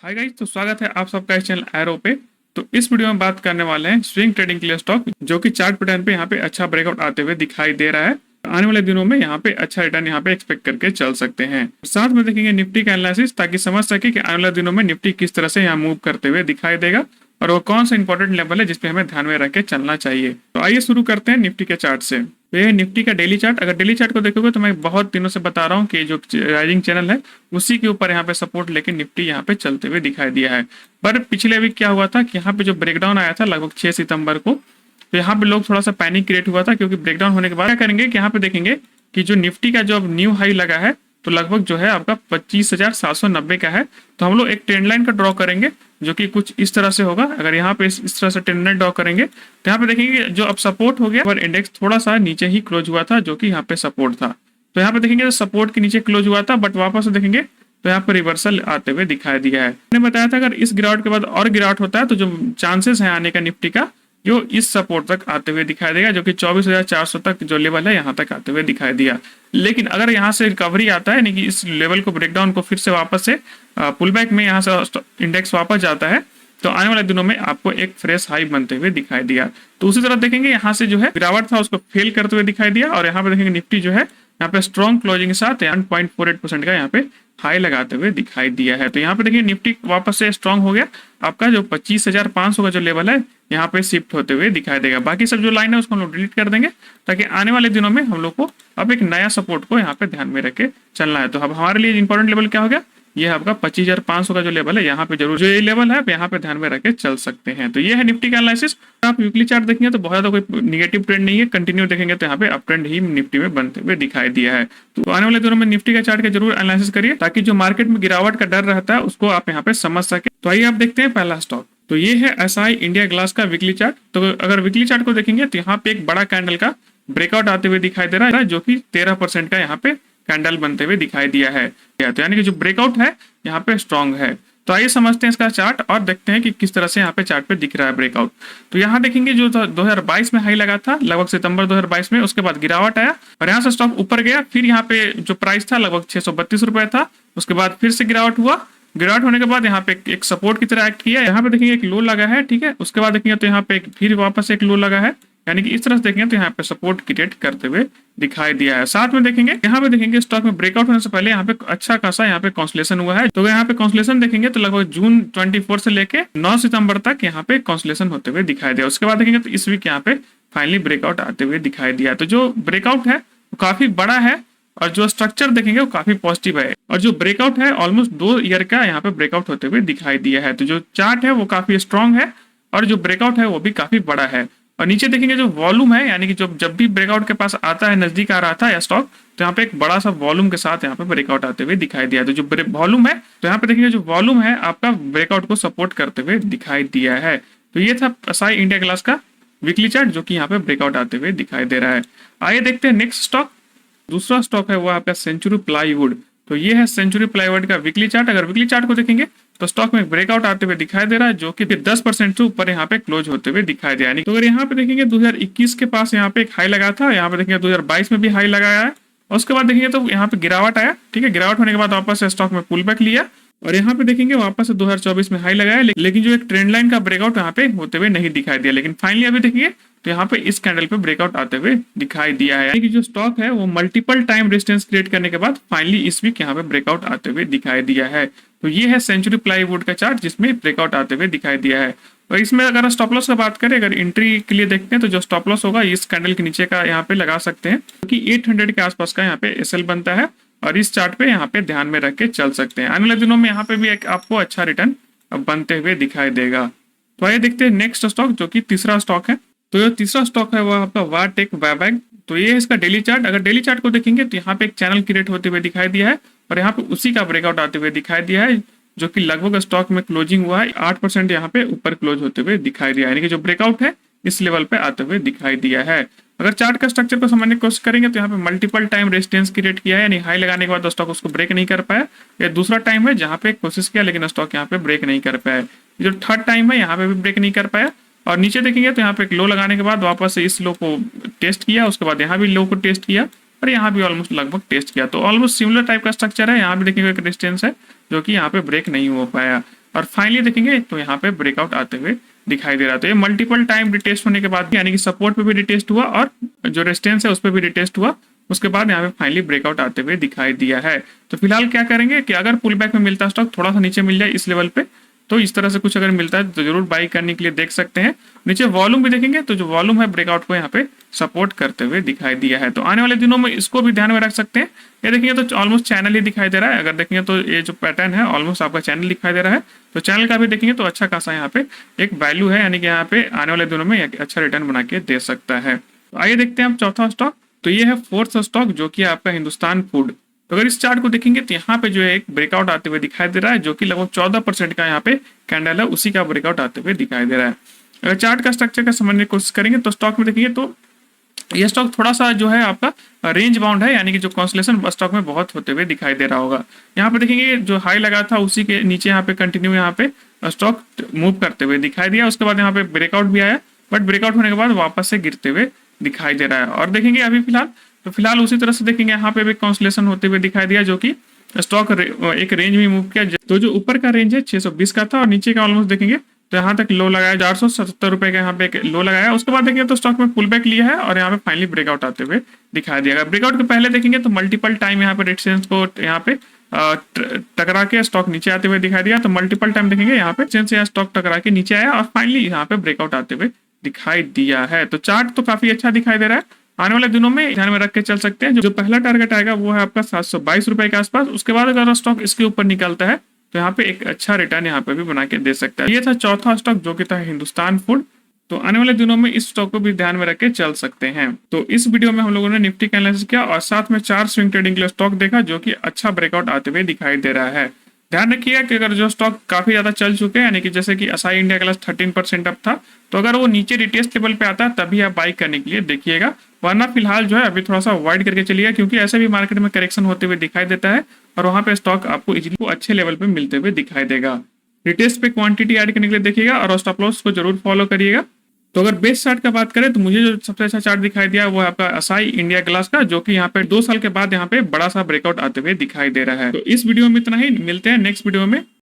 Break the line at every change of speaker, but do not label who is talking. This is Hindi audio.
हाय गाइस, तो स्वागत है आप सबका इस चैनल एरो पे। तो इस वीडियो में बात करने वाले हैं स्विंग ट्रेडिंग के लिए स्टॉक जो कि चार्ट पैटर्न पे यहाँ पे अच्छा ब्रेकआउट आते हुए दिखाई दे रहा है। आने वाले दिनों में यहाँ पे अच्छा रिटर्न यहाँ पे एक्सपेक्ट करके चल सकते हैं। साथ में देखेंगे निफ्टी का एनालिसिस ताकि समझ सके कि आने वाले दिनों में निफ्टी किस तरह से यहाँ मूव करते हुए दिखाई देगा और वो कौन सा इंपॉर्टेंट लेवल है जिसपे हमें ध्यान में रख के चलना चाहिए। तो आइए शुरू करते हैं निफ्टी के चार्ट से। तो ये है निफ्टी का डेली चार्ट। अगर डेली चार्ट को देखोगे तो मैं बहुत दिनों से बता रहा हूँ कि जो राइजिंग चैनल है उसी के ऊपर यहाँ पे सपोर्ट लेके निफ्टी यहाँ पे चलते हुए दिखाई दिया है। पर पिछले वीक क्या हुआ था कि यहाँ पे जो ब्रेकडाउन आया था लगभग 6 सितंबर को, तो यहाँ पे लोग थोड़ा सा पैनिक क्रिएट हुआ था क्योंकि ब्रेकडाउन होने के बाद क्या करेंगे कि यहाँ पे देखेंगे कि जो निफ्टी का जो अब न्यू हाई लगा है तो लगभग जो है आपका 25,790 का है। तो हम लोग एक ट्रेंड लाइन का ड्रॉ करेंगे जो कि कुछ इस तरह से होगा। अगर यहाँ पे इस तरह से ट्रेंड लाइन ड्रॉ करेंगे तो यहाँ पे देखेंगे जो अब सपोर्ट हो गया और इंडेक्स थोड़ा सा नीचे ही क्लोज हुआ था जो कि यहाँ पे सपोर्ट था। तो यहाँ पे देखेंगे तो सपोर्ट के नीचे क्लोज हुआ था बट वापस देखेंगे तो यहाँ पे रिवर्सल आते हुए दिखाई दिया है। मैंने बताया था अगर इस गिरावट के बाद और गिरावट होता है तो जो चांसेस है आने का निफ्टी का जो इस सपोर्ट तक आते हुए दिखाई देगा जो कि 24,400 तक जो लेवल है यहाँ तक आते हुए दिखाई दिया। लेकिन अगर यहाँ से रिकवरी आता है यानी कि इस लेवल को ब्रेकडाउन को फिर से वापस से पुल बैक में यहाँ से इंडेक्स वापस जाता है तो आने वाले दिनों में आपको एक फ्रेश हाई बनते हुए दिखाई दिया। तो उसी तरह देखेंगे यहाँ से जो है गिरावट था उसको फेल करते हुए दिखाई दिया और यहाँ पे देखेंगे निफ्टी जो है यहाँ पे स्ट्रॉन्ग क्लोजिंग के साथ 1.48% का यहाँ पे हाई लगाते हुए दिखाई दिया है। तो यहाँ पे देखिए निफ्टी वापस से स्ट्रॉन्ग हो गया, आपका जो 25,500 का जो लेवल है यहाँ पे शिफ्ट होते हुए दिखाई देगा। बाकी सब जो लाइन है उसको हम लोग डिलीट कर देंगे ताकि आने वाले दिनों में हम लोग को अब एक नया सपोर्ट को यहाँ पे ध्यान में रख के चलना है। तो अब हमारे लिए इंपॉर्टेंट लेवल क्या हो गया, ये है आपका 25,500 का जो लेवल है यहाँ पे जरूर जो ये लेवल है यहाँ पे ध्यान में रख के चल सकते हैं। तो ये है निफ्टी का एनालिसिस। आप वीकली चार्ट देखेंगे तो बहुत ज्यादा कोई निगेटिव ट्रेंड नहीं है, कंटिन्यू देखेंगे तो यहाँ पे अप ट्रेंड ही निफ्टी में बनते हुए दिखाई दिया है। तो आने वाले दिनों में निफ्टी का चार्ट का जरूर एनालिसिस करिए ताकि जो मार्केट में गिरावट का डर रहता है उसको आप यहाँ पे समझ सके। तो आइए आप देखते हैं पहला स्टॉक। तो ये है एसआई इंडिया ग्लास का वीकली चार्ट। तो अगर वीकली चार्ट को देखेंगे तो यहाँ पे एक बड़ा कैंडल का ब्रेकआउट आते हुए दिखाई दे रहा है जो कि 13% का यहाँ पे कैंडल बनते हुए दिखाई दिया है। तो यानी कि जो ब्रेकआउट है यहाँ पे स्ट्रॉन्ग है। तो आइए समझते हैं इसका चार्ट और देखते हैं कि किस तरह से यहाँ पे चार्ट पे दिख रहा है ब्रेकआउट। तो यहाँ देखेंगे जो 2022 में हाई लगा था लगभग सितंबर 2022 में, उसके बाद गिरावट आया और यहाँ से स्टॉक ऊपर गया। फिर यहाँ पे जो प्राइस था लगभग 632 रुपए था, उसके बाद फिर से गिरावट हुआ। गिरावट होने के बाद यहाँ पे एक सपोर्ट की तरह एक्ट किया। यहाँ पे देखेंगे एक लो लगा है, ठीक है। उसके बाद देखेंगे तो यहाँ पे फिर वापस एक लो लगा है, यानी कि इस तरह से देखेंगे तो यहाँ पे सपोर्ट क्रिएट करते हुए दिखाई दिया है। साथ में देखेंगे यहाँ पे देखेंगे स्टॉक में ब्रेकआउट होने से पहले यहाँ पे अच्छा खासा यहाँ पे कॉन्सलेशन हुआ है। तो यहाँ पे कॉन्सलेशन देखेंगे तो लगभग जून 24 से लेके 9 सितंबर तक यहाँ पे कॉन्सलेशन होते हुए दिखाई दिया। उसके बाद देखेंगे तो इस वीक यहाँ पे फाइनली ब्रेकआउट आते हुए दिखाई दिया। तो जो ब्रेकआउट है वो काफी बड़ा है और जो स्ट्रक्चर देखेंगे वो काफी पॉजिटिव है और जो ब्रेकआउट है ऑलमोस्ट 2 ईयर का यहाँ पे ब्रेकआउट होते हुए दिखाई दिया है। तो जो चार्ट है वो काफी स्ट्रॉन्ग है और जो ब्रेकआउट है वो भी काफी बड़ा है। और नीचे देखेंगे जो वॉल्यूम है यानी कि जब भी ब्रेकआउट के पास आता है, नजदीक आ रहा था या स्टॉक, तो यहाँ पे एक बड़ा सा वॉल्यूम के साथ यहाँ पे ब्रेकआउट आते हुए दिखाई दिया। तो जो वॉल्यूम है तो यहाँ पे देखेंगे जो वॉल्यूम है आपका ब्रेकआउट को सपोर्ट करते हुए दिखाई दिया है। तो ये था एसआई इंडिया ग्लास का वीकली चार्ट जो कि यहाँ पे ब्रेकआउट आते हुए दिखाई दे रहा है। आइए देखते हैं नेक्स्ट स्टॉक। दूसरा स्टॉक है वो आपका सेंचुरी प्लाईवुड। तो ये है सेंचुरी प्लाईवुड का वीकली चार्ट। अगर वीकली चार्ट को देखेंगे तो स्टॉक में ब्रेकआउट आते हुए दिखाई दे रहा है जो कि 10% से ऊपर यहाँ पे क्लोज होते हुए दिखाई दिया। तो अगर यहाँ पे देखेंगे 2021 के पास यहाँ पे एक हाई लगा था, यहाँ पे देखेंगे 2022 में भी हाई लगाया है और उसके बाद देखेंगे तो यहाँ पे गिरावट आया, ठीक है। गिरावट होने के बाद वापस से स्टॉक में पुल बैक लिया और यहाँ पे देखेंगे वापस से 2024 में हाई लगाया, लेकिन जो एक ट्रेंड लाइन का ब्रेकआउट यहाँ पे होते हुए नहीं दिखाई दिया। लेकिन फाइनली अभी देखिए तो यहाँ पे इस कैंडल पे ब्रेकआउट आते हुए दिखाई दिया है। यानी कि जो स्टॉक है वो मल्टीपल टाइम रेजिस्टेंस क्रिएट करने के बाद फाइनली इस वीक यहाँ पे ब्रेकआउट आते हुए दिखाई दिया है। तो ये है सेंचुरी प्लाईवुड का चार्ट जिसमें ब्रेकआउट आते हुए दिखाई दिया है। और इसमें अगर स्टॉप लॉस की बात करें, अगर एंट्री के लिए देखते हैं तो जो स्टॉप लॉस होगा इस कैंडल के नीचे का यहाँ पे लगा सकते हैं क्योंकि 800 के आसपास का यहाँ पे एसएल बनता है और इस चार्ट पे यहाँ पे ध्यान में रख के चल सकते हैं। आने वाले दिनों में यहाँ पे भी एक आपको अच्छा रिटर्न बनते हुए दिखाई देगा। तो आइए देखते हैं नेक्स्ट स्टॉक जो कि तीसरा स्टॉक है। तो ये तीसरा स्टॉक है वो आपका वाटेक वायबैग। तो ये है इसका डेली चार्ट। अगर डेली चार्ट को देखेंगे तो यहाँ पे एक चैनल क्रिएट होते हुए दिखाई दिया है और यहाँ पे उसी का ब्रेकआउट आते हुए दिखाई दिया है जो कि लगभग स्टॉक में क्लोजिंग हुआ है 8% यहाँ पे ऊपर क्लोज होते हुए दिखाई दिया है। यानी कि जो ब्रेकआउट है इस लेवल पे आते हुए दिखाई दिया है। अगर चार्ट का स्ट्रक्चर को समझने की कोशिश करेंगे तो यहाँ पे मल्टीपल टाइम रेजिस्टेंस क्रिएट किया है, यानी हाई लगाने के बाद स्टॉक उसको ब्रेक नहीं कर पाया। ये दूसरा टाइम है जहाँ पे कोशिश किया लेकिन स्टॉक यहाँ पे ब्रेक नहीं कर पाया। जो थर्ड टाइम है यहाँ पे भी ब्रेक नहीं कर पाया। और नीचे देखेंगे तो यहाँ पे एक लो लगाने के बाद वापस से इस लो को टेस्ट किया, उसके बाद यहाँ भी लो को टेस्ट किया और यहाँ भी ऑलमोस्ट लगभग टेस्ट किया। तो ऑलमोस्ट सिमिलर टाइप का स्ट्रक्चर है। यहाँ भी देखेंगे एक रेजिस्टेंस है जो कि यहाँ पे ब्रेक नहीं हो पाया। और फाइनली देखेंगे तो यहाँ पे ब्रेकआउट आते हुए दिखाई दे रहा है। तो ये मल्टीपल टाइम रिटेस्ट होने के बाद यानी कि सपोर्ट पे भी रिटेस्ट हुआ और जो रेजिस्टेंस है उस पर भी रिटेस्ट हुआ, उसके बाद यहाँ पे फाइनली ब्रेकआउट आते हुए दिखाई दिया है। तो फिलहाल क्या करेंगे कि अगर पुल बैक में मिलता है स्टॉक थोड़ा सा नीचे मिल जाए इस लेवल पे, तो इस तरह से कुछ अगर मिलता है तो जरूर बाई करने के लिए देख सकते हैं। नीचे वॉल्यूम भी देखेंगे तो जो वॉल्यूम है ब्रेकआउट को यहाँ पे सपोर्ट करते हुए दिखाई दिया है। तो आने वाले दिनों में इसको भी ध्यान में रख सकते हैं। ये देखेंगे तो ऑलमोस्ट चैनल ही दिखाई दे रहा है। अगर देखेंगे तो ये जो पैटर्न है ऑलमोस्ट आपका चैनल दिखाई दे रहा है। तो चैनल का भी देखेंगे तो अच्छा खासा यहाँ पे एक वैल्यू है, यानी कि यहाँ पे आने वाले दिनों में अच्छा रिटर्न बना के दे सकता है। तो आइए देखते हैं आप चौथा स्टॉक। तो ये है फोर्थ स्टॉक जो कि आपका हिंदुस्तान फूड। तो अगर इस चार्ट को देखेंगे तो यहाँ पे जो है एक ब्रेकआउट आते हुए दिखाई दे रहा है, जो कि लगभग 14% का यहाँ पे कैंडल है, उसी का ब्रेकआउट आते हुए दिखाई दे रहा है। अगर चार्ट का स्ट्रक्चर का समझने की कोशिश करेंगे तो स्टॉक में देखेंगे तो ये स्टॉक थोड़ा सा जो है आपका रेंज बाउंड है, यानी कि जो कॉन्सलेशन स्टॉक में बहुत होते हुए दिखाई दे रहा होगा। यहाँ पे देखेंगे जो हाई लगा था उसी के नीचे यहाँ पे कंटिन्यू यहाँ पे स्टॉक मूव करते हुए दिखाई दिया। उसके बाद यहाँ पे ब्रेकआउट भी आया, बट ब्रेकआउट होने के बाद वापस से गिरते हुए दिखाई दे रहा है। और देखेंगे अभी फिलहाल उसी तरह से देखेंगे यहाँ पे भी कॉन्सलेशन होते हुए दिखाई दिया, जो कि स्टॉक एक रेंज में मूव किया। तो जो ऊपर का रेंज है 620 का था और नीचे का ऑलमोस्ट देखेंगे तो यहाँ तक लो लगाया 477 रुपए का यहाँ पे एक लो लगाया। उसके बाद देखेंगे तो स्टॉक में पुल बैक लिया है और यहाँ पे फाइनली ब्रेकआउट आते हुए दिखाई दिया। ब्रेकआउट के पहले देखेंगे तो मल्टीपल टाइम यहाँ पे रेजिस्टेंस को यहाँ पे टकरा के स्टॉक नीचे आते हुए दिखाई दिया। तो मल्टीपल टाइम देखेंगे यहाँ पे रेजिस्टेंस या स्टॉक टकरा के नीचे आया और फाइनली यहाँ पे ब्रेकआउट आते हुए दिखाई दिया है। तो चार्ट तो काफी अच्छा दिखाई दे रहा है। आने वाले दिनों में ध्यान में रख के चल सकते हैं। जो पहला टारगेट आएगा वो है आपका 722 रुपए के आसपास। उसके बाद अगर स्टॉक इसके ऊपर निकलता है तो यहाँ पे एक अच्छा रिटर्न यहाँ पे भी बना के दे सकता है। ये था चौथा स्टॉक जो कि था हिंदुस्तान फूड। तो आने वाले दिनों में इस स्टॉक को भी ध्यान में रख के चल सकते हैं। तो इस वीडियो में हम लोगों ने निफ्टी का एनालिसिस किया और साथ में 4 स्विंग ट्रेडिंग के लिए स्टॉक देखा, जो कि अच्छा ब्रेकआउट आते हुए दिखाई दे रहा है। ध्यान रखिएगा कि अगर जो स्टॉक काफी ज्यादा चल चुके हैं, यानी कि जैसे कि असाई इंडिया क्लास 13% अप था, तो अगर वो नीचे रिटेस्ट लेवल पे आता है तभी आप बाई करने के लिए देखिएगा, वरना फिलहाल जो है अभी थोड़ा सा अवॉइड करके चलिएगा, क्योंकि ऐसे भी मार्केट में करेक्शन होते हुए दिखाई देता है और वहां पे स्टॉक आपको इजीली अच्छे लेवल पे मिलते हुए दिखाई देगा। रिटेस्ट पे क्वांटिटी ऐड करने के लिए देखिएगा और स्टॉप लॉस को जरूर फॉलो करिएगा। तो अगर बेस्ट चार्ट का बात करें तो मुझे जो सबसे अच्छा चार्ट दिखाई दिया वो है आपका असाई इंडिया ग्लास का, जो कि यहाँ पे 2 साल के बाद यहाँ पे बड़ा सा ब्रेकआउट आते हुए दिखाई दे रहा है। तो इस वीडियो में इतना ही, मिलते हैं नेक्स्ट वीडियो में।